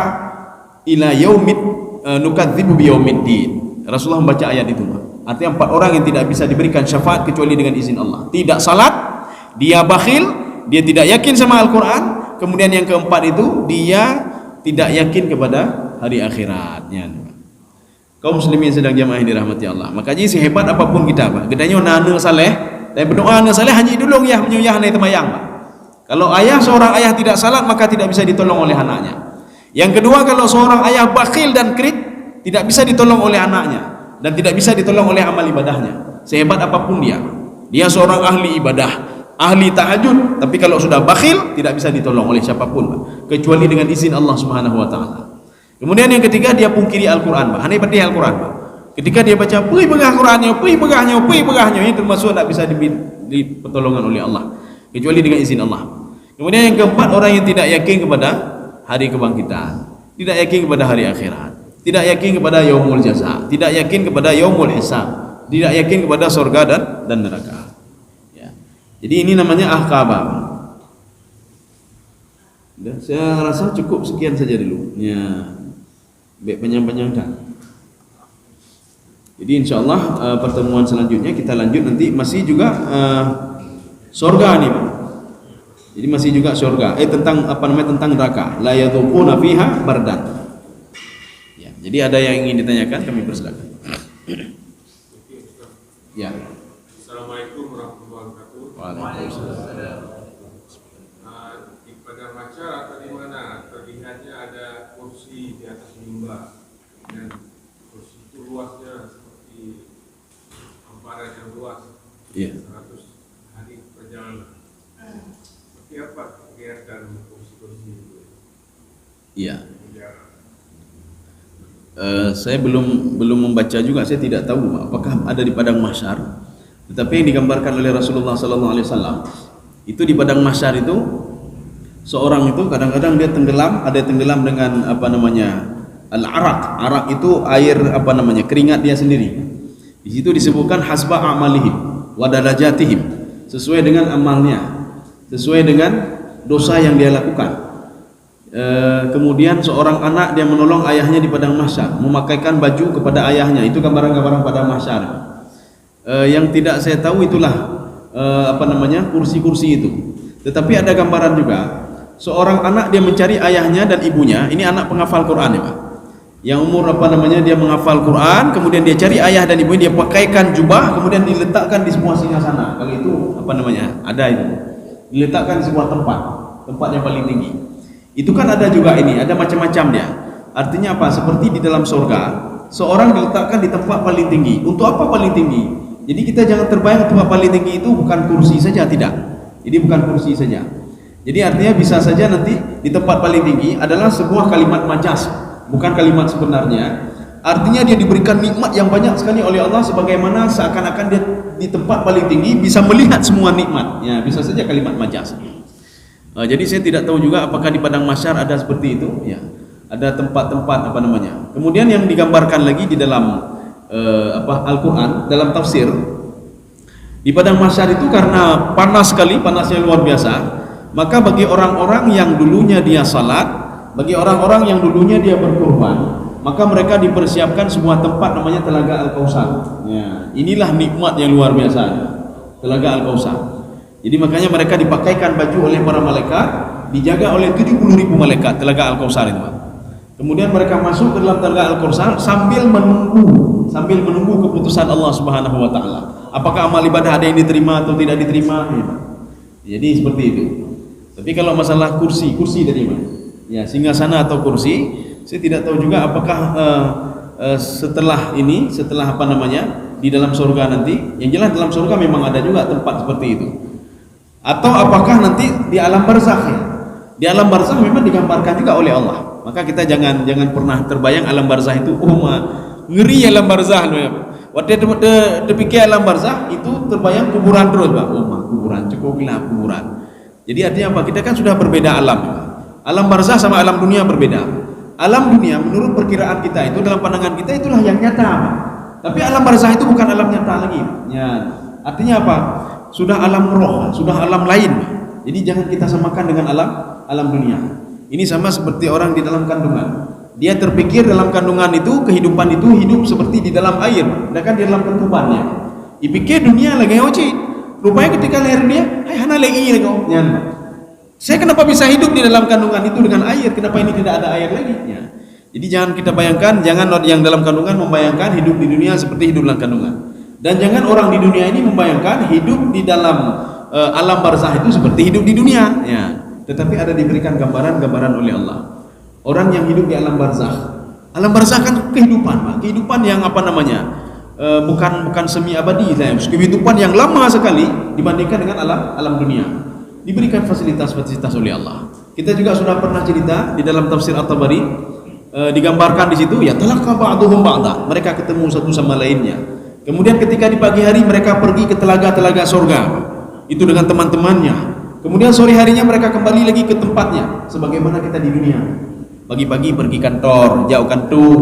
ila yaumid nukadzibu biyaumiddin. Rasulullah membaca ayat itu. Artinya 4 orang yang tidak bisa diberikan syafaat kecuali dengan izin Allah. Tidak salat, dia bakhil, dia tidak yakin sama Al-Qur'an. Kemudian yang keempat itu dia tidak yakin kepada hari akhiratnya. Kaum muslimin sedang jamaah yang dirahmati Allah. Makanya sehebat apapun kita Pak, gedanya nana saleh, dan berdoa nana saleh hanya dulu ya menyuyah naik temayang Pak. Kalau seorang ayah tidak salat maka tidak bisa ditolong oleh anaknya. Yang kedua, kalau seorang ayah bakhil dan krit, tidak bisa ditolong oleh anaknya dan tidak bisa ditolong oleh amal ibadahnya. Sehebat apapun dia seorang ahli ibadah, ahli tahajud, tapi kalau sudah bakhil tidak bisa ditolong oleh siapapun, Pak, kecuali dengan izin Allah Subhanahu wa taala. Kemudian yang ketiga, dia pungkiri Al-Qur'an, Pak. Hanya pedih Al-Qur'an, Pak. Ketika dia baca, "Pui pegah Qur'annya, pui pegahnya," ini termasuk tidak bisa di pertolongan oleh Allah kecuali dengan izin Allah. Kemudian yang keempat, orang yang tidak yakin kepada hari kebangkitan, tidak yakin kepada hari akhirat, tidak yakin kepada yaumul jaza, tidak yakin kepada yaumul hisab, tidak yakin kepada surga dan neraka. Ya. Jadi ini namanya ahqabah. Saya rasa cukup sekian saja dulu. Ya. Baik panjang-panjang dah. Jadi insyaallah pertemuan selanjutnya kita lanjut nanti masih juga surga nih, Pak. Jadi masih juga surga. Tentang apa namanya, tentang neraka. La yadhuquna fiha bardan. Ya, jadi ada yang ingin ditanyakan, kami persilakan. Ya. Assalamualaikum warahmatullahi wabarakatuh. Waalaikumsalam. Di padang mahsyar atau di mana terlihatnya ada kursi di atas mimbar dan kursi itu luasnya seperti hamparan yang luas, Iya. 100 hari perjalanan. Seperti apa kegiatan kursi-kursi itu? Iya. Saya belum membaca juga, saya tidak tahu apakah ada di padang mahsyar. Tetapi yang digambarkan oleh Rasulullah SAW itu di padang mahsyar itu seorang itu kadang-kadang dia tenggelam, ada tenggelam dengan apa namanya al-arak. Arak itu air apa namanya, keringat dia sendiri. Di situ disebutkan hasba amalihim wa darajatihim, sesuai dengan amalnya, sesuai dengan dosa yang dia lakukan. Kemudian seorang anak dia menolong ayahnya di padang mahsyar, memakaikan baju kepada ayahnya. Itu gambaran-gambaran padang mahsyar. Yang tidak saya tahu itulah apa namanya, kursi-kursi itu. Tetapi ada gambaran juga seorang anak dia mencari ayahnya dan ibunya. Ini anak penghafal Quran ya, Pak. Yang umur apa namanya, dia menghafal Quran, kemudian dia cari ayah dan ibunya, dia pakaikan jubah, kemudian diletakkan di sebuah singgasana. Kalau itu apa namanya, ada itu, diletakkan di sebuah tempat yang paling tinggi. Itu kan ada juga ini, ada macam-macam dia. Artinya apa? Seperti di dalam surga, seorang diletakkan di tempat paling tinggi. Untuk apa paling tinggi? Jadi kita jangan terbayang tempat paling tinggi itu bukan kursi saja, tidak. Jadi bukan kursi saja. Jadi artinya bisa saja nanti di tempat paling tinggi adalah sebuah kalimat majas, bukan kalimat sebenarnya. Artinya dia diberikan nikmat yang banyak sekali oleh Allah, sebagaimana seakan-akan dia di tempat paling tinggi bisa melihat semua nikmat. Ya, bisa saja kalimat majas. Jadi saya tidak tahu juga apakah di padang mahsyar ada seperti itu. Ya, ada tempat-tempat apa namanya. Kemudian yang digambarkan lagi di dalam Al-Quran, dalam tafsir, di padang mahsyar itu karena panas sekali, panasnya luar biasa, maka bagi orang-orang yang dulunya dia salat, bagi orang-orang yang dulunya dia berkurban, maka mereka dipersiapkan sebuah tempat namanya Telaga Al-Kautsar. Ya, inilah nikmat yang luar biasa, Telaga Al-Kautsar. Jadi makanya mereka dipakaikan baju oleh para malaikat, dijaga oleh 70.000 malaikat Telaga Al-Kautsar itu. Kemudian mereka masuk ke dalam Telaga Al-Kautsar sambil menunggu keputusan Allah Subhanahu wa taala. Apakah amal ibadah ada yang diterima atau tidak diterima? Ya. Jadi seperti itu. Tapi kalau masalah kursi dari mana? Ya, singgasana atau kursi, saya tidak tahu juga apakah setelah apa namanya, di dalam surga nanti. Yang jelas dalam surga memang ada juga tempat seperti itu. Atau apakah nanti di alam barzakh ya? Di alam barzakh memang digambarkan juga oleh Allah. Maka kita jangan pernah terbayang alam barzakh itu ngeri alam barzakh loh ya. Waktu terpikir alam barzakh itu terbayang kuburan terus, Pak. Kuburan, cukup gelap kuburan. Jadi artinya apa? Kita kan sudah berbeda alam. Alam barzakh sama alam dunia berbeda. Alam dunia menurut perkiraan kita itu, dalam pandangan kita itulah yang nyata, Pak. Tapi alam barzakh itu bukan alam nyata lagi. Ya. Artinya apa? Sudah alam roh, sudah alam lain. Jadi jangan kita samakan dengan alam dunia. Ini sama seperti orang di dalam kandungan. Dia terpikir dalam kandungan itu, kehidupan itu hidup seperti di dalam air, sedangkan di dalam ketubannya. Dipikir dunia lagi oci. Rupanya ketika lahir dia, hai hana lagi kau. Saya kenapa bisa hidup di dalam kandungan itu dengan air? Kenapa ini tidak ada air lagi? Ya. Jadi jangan kita bayangkan, jangan yang dalam kandungan membayangkan hidup di dunia seperti hidup dalam kandungan. Dan jangan orang di dunia ini membayangkan hidup di dalam alam barzakh itu seperti hidup di dunia. Ya. Tetapi ada diberikan gambaran-gambaran oleh Allah. Orang yang hidup di alam barzakh kan kehidupan, Pak. Kehidupan yang apa namanya? bukan semi abadi, kehidupan yang lama sekali dibandingkan dengan alam dunia. Diberikan fasilitas-fasilitas oleh Allah. Kita juga sudah pernah cerita di dalam tafsir At-Tabari, digambarkan di situ ya talaqqa ba'duhum ba'da, mereka ketemu satu sama lainnya. Kemudian ketika di pagi hari mereka pergi ke telaga-telaga surga itu dengan teman-temannya. Kemudian sore harinya mereka kembali lagi ke tempatnya sebagaimana kita di dunia. Pagi-pagi pergi kantor, jauh kantung,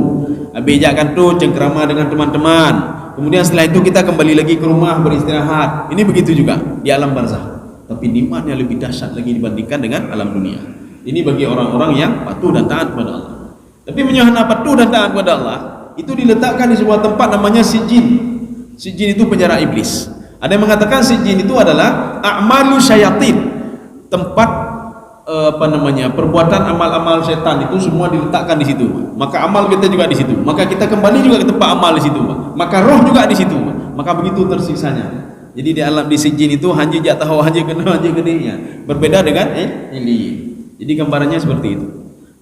bejak kantung, cengkrama dengan teman-teman. Kemudian setelah itu kita kembali lagi ke rumah beristirahat. Ini begitu juga di alam barzakh. Tapi nikmatnya lebih dahsyat lagi dibandingkan dengan alam dunia. Ini bagi orang-orang yang patuh dan taat kepada Allah. Tapi menyahana patuh dan taat kepada Allah itu diletakkan di sebuah tempat namanya sijin. Sijin itu penjara iblis. Ada yang mengatakan sijin itu adalah a'malu syayatin, tempat perbuatan amal-amal setan itu semua diletakkan di situ. Maka amal kita juga di situ. Maka kita kembali juga ke tempat amal di situ. Maka roh juga di situ. Maka begitu tersiksanya. Jadi di alam di sijin itu hanya jak tahu hanya kenanya. Berbeda dengan ini. Jadi gambarannya seperti itu.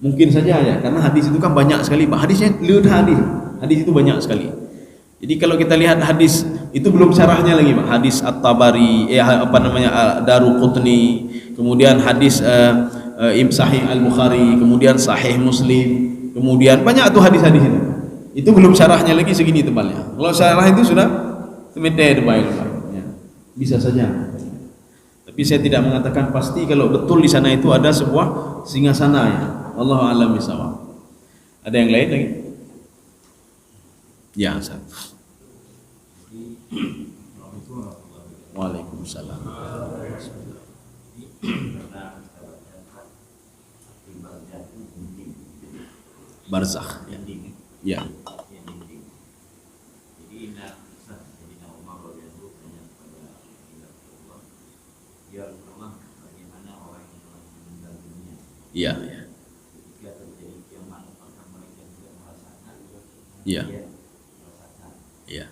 Mungkin saja ya, karena hadis itu kan banyak sekali. Hadisnya hadis itu banyak sekali. Jadi kalau kita lihat hadis itu belum syarahnya lagi, Pak. Hadis At-Tabari, Daruqutni, kemudian hadis Sahih Al-Bukhari, kemudian Sahih Muslim, kemudian banyak tuh hadis-hadis itu. Itu belum syarahnya lagi segini tebalnya. Kalau syarah itu sudah semete tebal, ya. Bisa saja. Tapi saya tidak mengatakan pasti kalau betul di sana itu ada sebuah singgasana ya. Wallahu a'lam bishawab. Ada yang lain lagi? Ya, Ustaz. Waalaikumsalam. Barzakh ya. Ya. Iya, ya. Iya. Iya.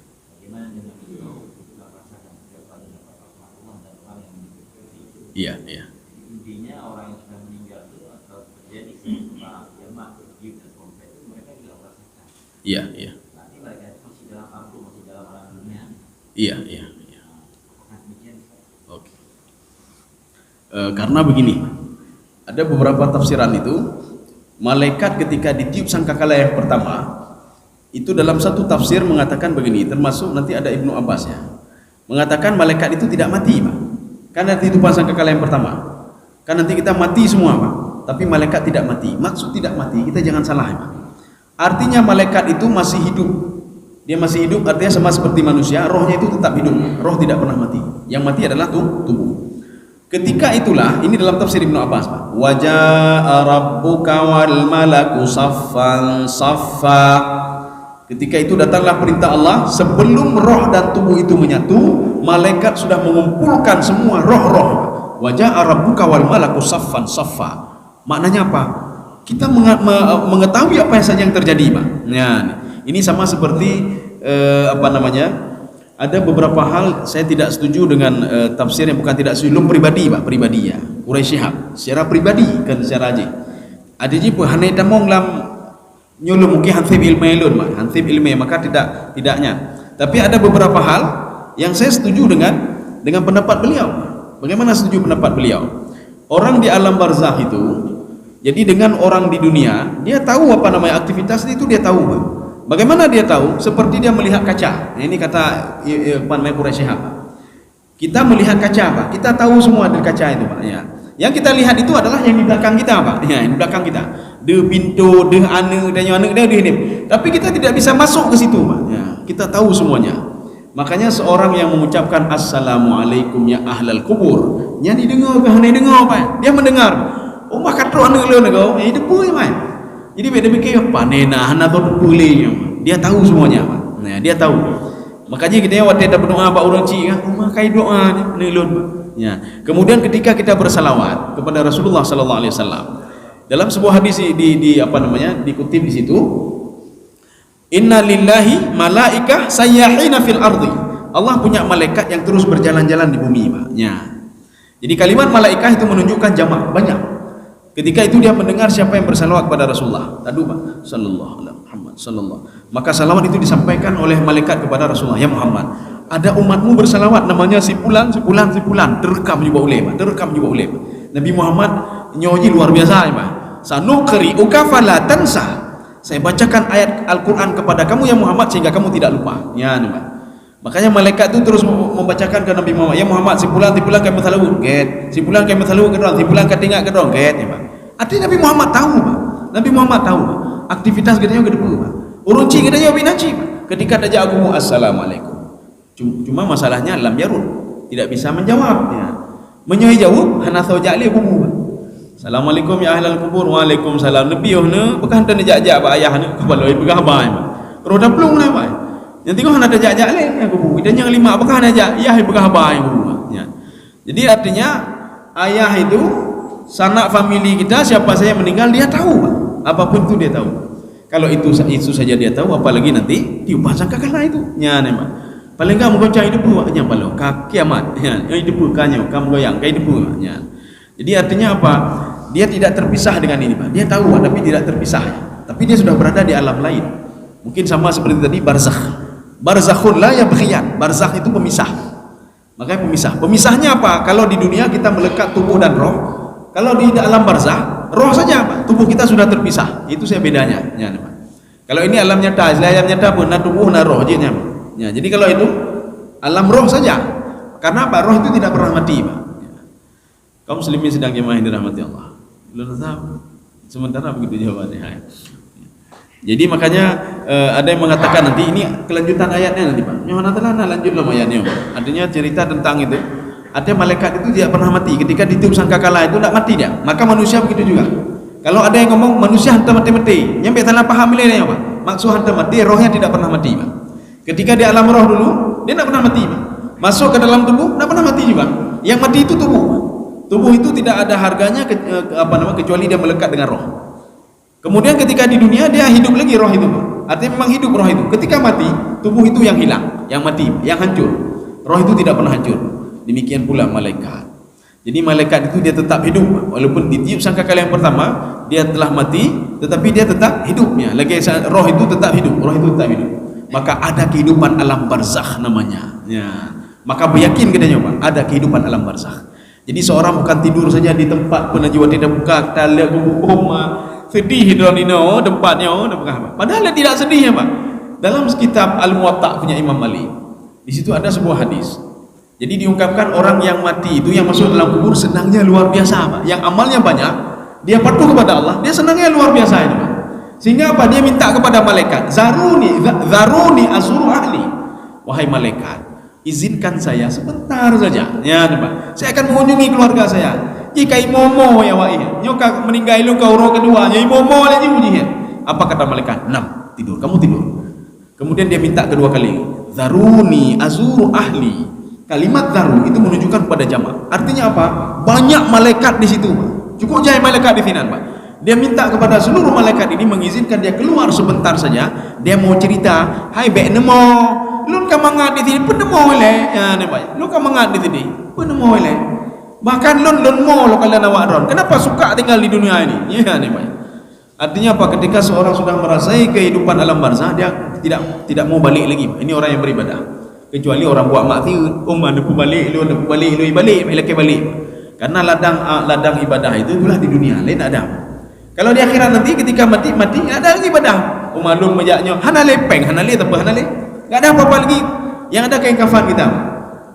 Iya, iya. Intinya orang yang sudah meninggal itu atau terjadi sesuatu yang pergi dan sampai itu mereka juga merasakan. Iya, iya. Nanti mereka itu masih dalam arti masih dalam alam dunia. Iya, iya, iya. Oke. Karena begini, ada beberapa tafsiran itu, malaikat ketika ditiup sangkakala yang pertama, itu dalam satu tafsir mengatakan begini, termasuk nanti ada Ibnu Abbas ya, mengatakan malaikat itu tidak mati, Pak. Karena titiupan sangkakala yang pertama, kan nanti kita mati semua, Pak. Tapi malaikat tidak mati. Maksud tidak mati, kita jangan salah, Pak. Artinya malaikat itu masih hidup. Dia masih hidup, artinya sama seperti manusia, rohnya itu tetap hidup. Roh tidak pernah mati. Yang mati adalah tubuh. Ketika itulah, ini dalam tafsir Ibnu Abbas, Pak. Waja'a rabbuka wal malaku saffan saffa. Ketika itu datanglah perintah Allah, sebelum roh dan tubuh itu menyatu, malaikat sudah mengumpulkan semua roh-roh. Waja'a rabbuka wal malaku saffan saffa. Maknanya apa? Kita mengetahui apa saja yang terjadi, Pak. Nah, ini sama seperti ada beberapa hal saya tidak setuju dengan tafsir yang bukan tidak setuju, pribadi, Pak, pribadi ya. Quraisy Shihab secara pribadi kan secara aja. Ada je pun hanai tamong lam nyulum mungkin hansib ilmu elun, Pak. Hansib ilmu maka tidaknya. Tapi ada beberapa hal yang saya setuju dengan pendapat beliau. Bagaimana setuju pendapat beliau? Orang di alam barzakh itu, jadi dengan orang di dunia, dia tahu apa namanya aktivitas itu, dia tahu, Pak. Bagaimana dia tahu? Seperti dia melihat kaca. Nah, ini kata Quraisy Shihab. Kita melihat kaca, Pak. Kita tahu semua dari kaca itu, Pak. Ya. Yang kita lihat itu adalah yang di belakang kita, Pak. Ya, yang di belakang kita. De pintu, de ane, dan yang ane, de ini. Tapi kita tidak bisa masuk ke situ, Pak. Ya, kita tahu semuanya. Makanya seorang yang mengucapkan assalamualaikum ya ahlal kubur, nya didengar ke hane dengar, Pak. Dia mendengar. Oh, maka tu ane le nego, itu pun, Pak. Jadi beda fikir panena hana tu boleh. Dia tahu semuanya, Pak. Nah, dia tahu. Makanya kita waktu kita berdoa Pak orang cik kan, makai doa ni lun. Ya. Kemudian ketika kita bersalawat kepada Rasulullah sallallahu alaihi wasallam, dalam sebuah hadis dikutip di situ, inna lillahi malaikah sayyahina fil ardi. Allah punya malaikat yang terus berjalan-jalan di bumi, Pak. Ya. Jadi kalimat malaikah itu menunjukkan jamak, banyak. Ketika itu dia mendengar siapa yang bersalawat kepada Rasulullah. Tadu, Pak, sallallahu alaihi Muhammad sallallahu. Maka salawat itu disampaikan oleh malaikat kepada Rasulullah, ya Muhammad, ada umatmu bersalawat namanya si fulan, terekam juga oleh Nabi Muhammad nyoji luar biasa, ya. Sanuqri'uka fala tansa. Saya bacakan ayat Al-Quran kepada kamu ya Muhammad sehingga kamu tidak lupa. Ya, Pak. Makanya malaikat itu terus membacakan ke Nabi Muhammad, ya Muhammad si fulan kamu tahu, get. Si fulan kamu tahu kedong, si fulan katinga kedong, get, ya, Pak. Artinya Nabi Muhammad tahu, Pak. Nabi Muhammad tahu, Pak. Aktivitas gedenya gede, Pak. Urunci gedenya binaci, Pak. Ketika tajak aku assalamualaikum. Cuma masalahnya lam yarud, tidak bisa menjawabnya. Menyoi jawab hana saujali bubu. Assalamualaikum ya ahlal kubur. Waalaikumsalam. Nabi yohna bekan tan jajak ba ayah ni kebaloi begah bai. Roda plung na bai. Yang tengok hana jajak le aku bubu. Dan yang lima bekan aja ayah begah bai bubu. Ya. Jadi artinya ayah itu sanak famili kita, siapa saja meninggal dia tahu, Pak. Apapun itu dia tahu. Kalau itu saja dia tahu, apalagi nanti diupasakan itu. Ya, Pak. Paling enggak menggocah hidup buahnya palau kiamat. Ya, hidup bukannya kamu goyang kayak hidup buahnya. Jadi artinya apa? Dia tidak terpisah dengan ini, Pak. Dia tahu tapi tidak terpisah. Tapi dia sudah berada di alam lain. Mungkin sama seperti tadi barzakh. Barzakhun la yabghiyan. Barzakh itu pemisah. Makanya pemisah. Pemisahnya apa? Kalau di dunia kita melekat tubuh dan roh. Kalau di alam barzakh, roh saja, Pak. Tubuh kita sudah terpisah. Itu saya bedanya. Ya, Pak. Kalau ini alam nyata, alam nyata pun na tubuh na roh aja. Ya, jadi kalau itu alam roh saja. Karena apa? Roh itu tidak pernah mati, Pak. Kaum muslimin sedang jemaah yang dirahmati Allah. Belum tahu. Sementara begitu jawabannya. Jadi makanya ada yang mengatakan nanti ini kelanjutan ayatnya nanti, Pak. Nyohana telah lanjut loh ayatnya. Artinya cerita tentang itu. Ada malaikat itu tidak pernah mati. Ketika ditiup sangkakala itu tidak mati dia. Maka manusia begitu juga. Kalau ada yang ngomong manusia hantar mati-mati, nyampe salah paham ini apa? Maksud hantar mati, rohnya tidak pernah mati, Pak. Ketika di alam roh dulu, dia tidak pernah mati, Pak. Masuk ke dalam tubuh, tidak pernah mati juga. Yang mati itu tubuh, Pak. Tubuh itu tidak ada harganya kecuali dia melekat dengan roh. Kemudian ketika di dunia dia hidup lagi roh itu, Pak. Artinya memang hidup roh itu. Ketika mati, tubuh itu yang hilang, yang mati, yang hancur. Roh itu tidak pernah hancur. Demikian pula malaikat. Jadi malaikat itu dia tetap hidup, walaupun ditiup sangkakala yang pertama dia telah mati, tetapi dia tetap hidupnya. Lagi roh itu tetap hidup, roh itu tetap hidup. Maka ada kehidupan alam barzakh namanya. Ya. Maka beryakin katanya, Pak, ada kehidupan alam barzakh. Jadi seorang bukan tidur saja di tempat penajwa tidak buka, kita lihat sedih hidronino tempatnya, padahal tidak sedih, ya, Pak. Dalam kitab Al-Muwatta punya Imam Malik, di situ ada sebuah hadis. Jadi diungkapkan orang yang mati itu yang masuk dalam kubur senangnya luar biasa, Pak. Yang amalnya banyak, dia patuh kepada Allah, dia senangnya luar biasa itu, Pak. Sehingga apa? Dia minta kepada malaikat, zaruni azuru ahli. Wahai malaikat, izinkan saya sebentar saja, ya, Pak. Saya akan mengunjungi keluarga saya. Jika imomo ya wahai, nyoka meninggal lu kau roh kedua, ya imomo lagi ujian. Apa kata malaikat? 6, tidur, kamu tidur. Kemudian dia minta kedua kali, zaruni azuru ahli. Kalimat zaru itu menunjukkan pada jamak. Artinya apa? Banyak malaikat di situ, Pak. Cukup jaya malaikat di sini, Pak. Dia minta kepada seluruh malaikat ini mengizinkan dia keluar sebentar saja. Dia mau cerita, hai bek nemo, lu kan mangat di sini, pun nemo le, ya ne Pak. Lu kan mangat di sini, pun nemo le. Bahkan lu mau lo kalian awak ron. Kenapa suka tinggal di dunia ini? Ya ne Pak. Artinya apa? Ketika seorang sudah merasai kehidupan alam barzah, dia tidak mau balik lagi, Pak. Ini orang yang beribadah. Kecuali orang buat maksiat, ada balik, lu balik, balik. Karena ladang ibadah itu itulah di dunia, lain ada. Kalau di akhirat nanti ketika mati ada lagi ibadah. Malum mejaknya hana lepeng, hana le tanpa hana le. Enggak ada apa-apa lagi. Yang ada kain kafan kita.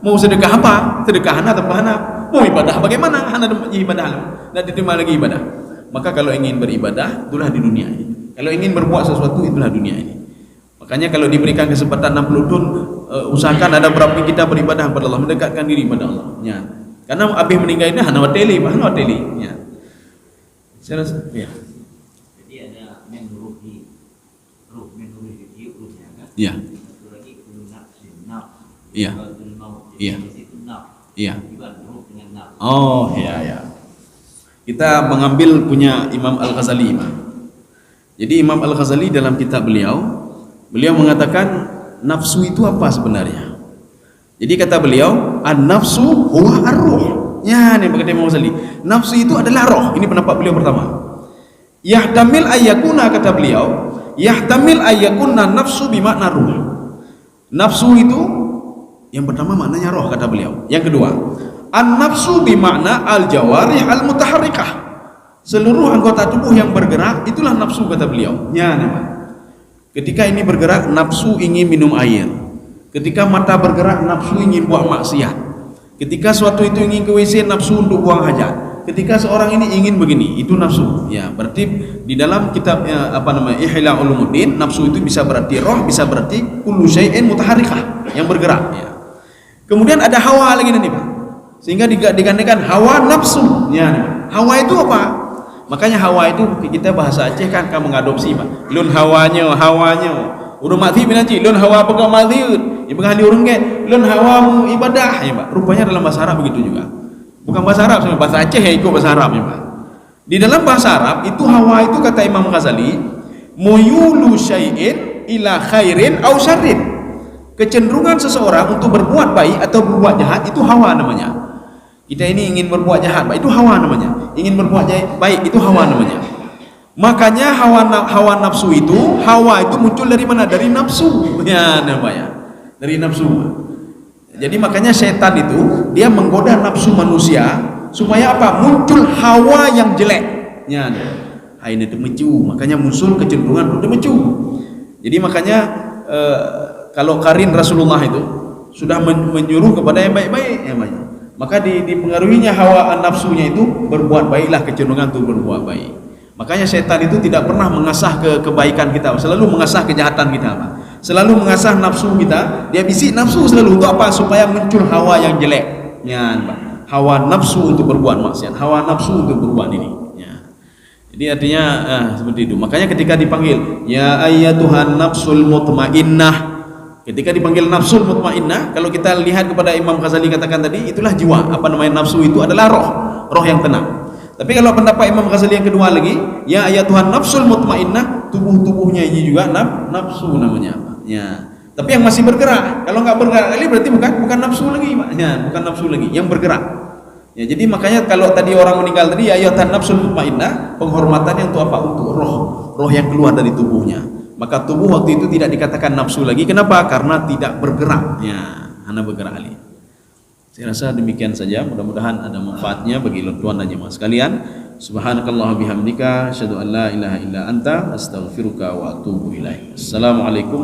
Mau sedekah apa? Sedekah hana tanpa hana. Mau ibadah bagaimana? Hana ibadah. Enggak diterima lagi ibadah. Maka kalau ingin beribadah itulah di dunia ini. Kalau ingin berbuat sesuatu itulah dunia ini. Makanya kalau diberikan kesempatan 60 tahun, usahakan ada berapa kita beribadah kepada Allah, mendekatkan diri kepada Allah. Ya. Karena habis meninggal ini hana wateli, ya. Saya rasa, ya. Jadi ada menruhi, ruhnya kan? Iya. Satu lagi naf. Iya. Iya. Iya. Ruh dengan naf. Oh, ya. Kita mengambil punya Imam Al-Ghazali, Pak. Jadi Imam Al-Ghazali dalam kitab beliau mengatakan nafsu itu apa sebenarnya? Jadi kata beliau, an-nafsu huwa ar-ruh. Ya, ini berkata Imam Ghazali. Nafsu itu adalah roh. Ini pendapat beliau pertama. Yahtamil ayyakuna, kata beliau, yahtamil ayyakuna nafsu bimakna ruh. Nafsu itu yang pertama maknanya roh, kata beliau. Yang kedua, an-nafsu bimakna al-jawarih al-mutaharrikah. Seluruh anggota tubuh yang bergerak itulah nafsu, kata beliau. Ya, ketika ini bergerak, nafsu ingin minum air. Ketika mata bergerak, nafsu ingin buat maksiat. Ketika suatu itu ingin ke WC, nafsu untuk buang hajat. Ketika seorang ini ingin begini, itu nafsu. Ya, berarti di dalam kitab Ihya Ulumuddin, nafsu itu bisa berarti roh, bisa berarti kullu syai'in mutaharrikah, yang bergerak. Ya. Kemudian ada hawa lagi nanti, Pak. Sehingga digantikan hawa nafsu. Ya, hawa itu apa? Makanya hawa itu kita bahasa Aceh kan mengadopsi, Pak. Lun hawanya. Udah mati binaci, lun hawa pegang mati. Ibu ahli urung ke, lun hawamu ibadah, ya, Pak. Rupanya dalam bahasa Arab begitu juga. Bukan bahasa Arab, sebenarnya bahasa Aceh ya, ikut bahasa Arab, ya, Pak. Di dalam bahasa Arab itu hawa itu, kata Imam Ghazali, muyulu syai'in ila khairin au syarrin. Kecenderungan seseorang untuk berbuat baik atau berbuat jahat itu hawa namanya. Kita ini ingin berbuat jahat, itu hawa namanya. Ingin berbuat baik itu hawa namanya. Makanya hawa nafsu itu, hawa itu muncul dari mana? Dari nafsu. Ya, namanya. Dari nafsu. Jadi makanya setan itu dia menggoda nafsu manusia supaya apa? Muncul hawa yang jelek. Ya, ini demecu. Makanya muncul kecenderungan untuk demecu. Jadi makanya kalau karin Rasulullah itu sudah menyuruh kepada yang baik-baik, ya, maka dipengaruhinya hawa nafsunya itu berbuat baiklah, kecenderungan untuk berbuat baik. Makanya setan itu tidak pernah mengasah kebaikan kita, selalu mengasah kejahatan kita, Pak. Selalu mengasah nafsu kita. Dia bisik nafsu selalu untuk apa? Supaya muncul hawa yang jelek. Ya, Pak. Hawa nafsu untuk berbuat maksiat, hawa nafsu untuk berbuat ini. Ya. Jadi artinya seperti itu. Makanya ketika dipanggil ya ayyatuhan nafsul mutmainnah, ketika dipanggil nafsul mutmainnah, kalau kita lihat kepada Imam Ghazali katakan tadi, itulah jiwa. Apa namanya nafsu itu adalah roh yang tenang. Tapi kalau pendapat Imam Ghazali yang kedua lagi, ya ayyatuhan nafsul mutmainnah, tubuhnya ini juga nafsu namanya. Ya. Tapi yang masih bergerak. Kalau nggak bergerak kali berarti bukan nafsu lagi, Pak. Ya, bukan nafsu lagi, yang bergerak. Ya, jadi makanya kalau tadi orang meninggal tadi ya ayyatuhan nafsul mutmainnah, penghormatannya untuk apa? Untuk roh yang keluar dari tubuhnya. Maka tubuh waktu itu tidak dikatakan nafsu lagi. Kenapa? Karena tidak bergerak. Ya, hanya bergerak kali. Saya rasa demikian saja. Mudah-mudahan ada manfaatnya bagi tuan dan jemaah sekalian. Subhanakallah bihamdika, asyhadu an la ilaha illa anta, astaghfiruka wa atubu ilaik. Assalamualaikum.